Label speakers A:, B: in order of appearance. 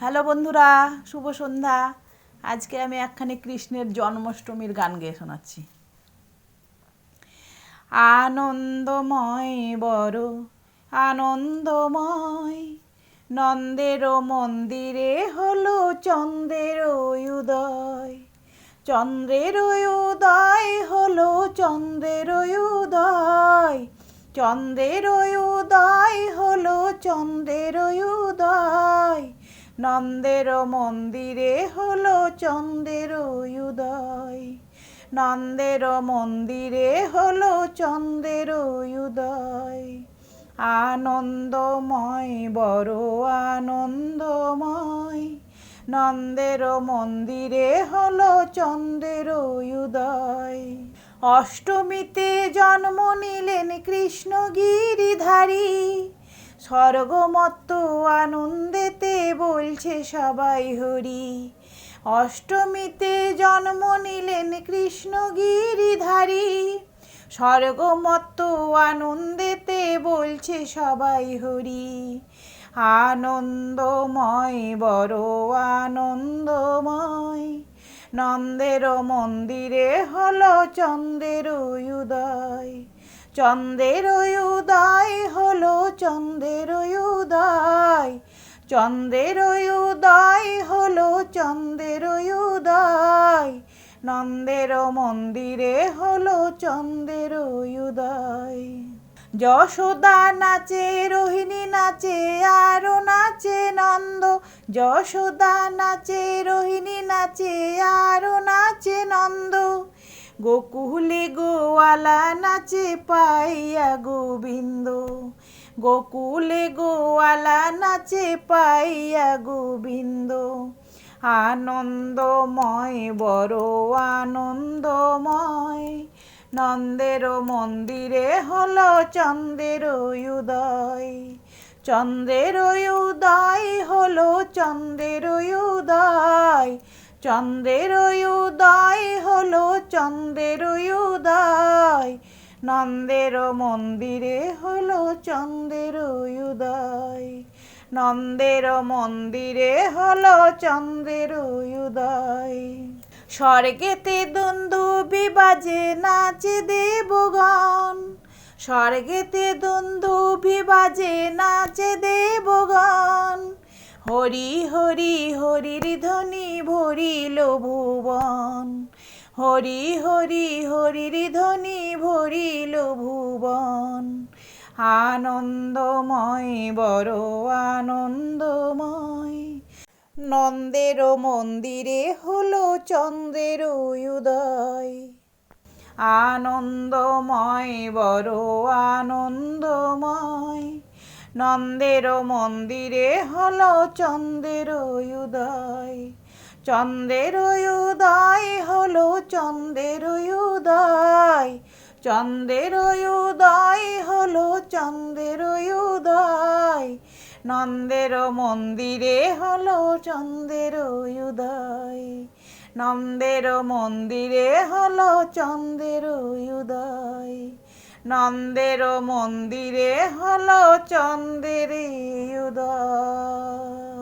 A: Hello বন্ধুরা, শুভ সন্ধ্যা। আজকে আমি একখানি কৃষ্ণের জন্মাষ্টমীর গান গেয়ে শোনাচ্ছি। আনন্দময় বড় আনন্দময়, নন্দের মন্দিরে হলো চন্দ্রের উদয়। চন্দ্রের উদয় হলো চন্দ্রের উদয়, চন্দ্রের উদয় হলো চন্দ্রের উদয়। নন্দের মন্দিরে হলো চন্দ্রের উদয়, নন্দের মন্দিরে হলো চন্দ্রের উদয়। আনন্দময় বড় আনন্দময়, নন্দের মন্দিরে হলো চন্দ্রের উদয়। অষ্টমীতে জন্ম নিলেন কৃষ্ণ গিরিধারী, স্বর্গমত্ত আনন্দেতে বলছে সবাই হরি। অষ্টমীতে জন্ম নিলেন কৃষ্ণ গিরিধারী, স্বর্গমত্ত আনন্দেতে বলছে সবাই হরি। আনন্দময় বড় আনন্দময়, নন্দের মন্দিরে হলো চন্দ্রের উদয়। চন্দ্রের উদয় হলো চন্দ্রের উদয়, চন্দ্রের উদয় হলো চন্দ্রের উদয়। নন্দের মন্দিরে হলো চন্দ্রের উদয়। যশোদা নাচে, রোহিণী নাচে, আরও নাচে নন্দ। যশোদা নাচে, রোহিণী নাচে, আরও নাচে নন্দ। গোকুলে গোয়ালা নাচে পাইয়া গোবিন্দ, গোকুলে গোয়ালা নাচে পাইয়া গোবিন্দ। আনন্দময় বড় আনন্দময়, নন্দের মন্দিরে হলো চন্দ্রের উদয়। চন্দ্রের উদয় হলো চন্দ্রের উদয়, চন্দ্রের উদয় হলো চন্দ্রের উদয়। নন্দের মন্দিরে হলো চন্দ্রের উদয়, নন্দের মন্দিরে হলো চন্দ্রের উদয়। স্বর্গেতে দুন্দুভি বাজে নাচে দেবগণ, স্বর্গেতে দুন্দুভি বাজে নাচে দেবগণ। হরি হরি হরির ধ্বনি ভরিল ভুবন, হরি হরি হরির ধ্বনি ভরিল ভুবন। আনন্দময় বড় আনন্দময়, নন্দের মন্দিরে হলো চন্দ্রের উদয়। আনন্দময় বড় আনন্দময়, নন্দের মন্দিরে হলো চন্দ্রের উদয়। চন্দ্রের উদয় হলো চন্দ্রের উদয়, চন্দ্রের উদয় হলো চন্দ্রের উদয়। নন্দের মন্দিরে হলো চন্দ্রের উদয়, নন্দের মন্দিরে হলো চন্দ্রের উদয়। নন্দের মন্দিরে হলো চন্দ্রের উদয়।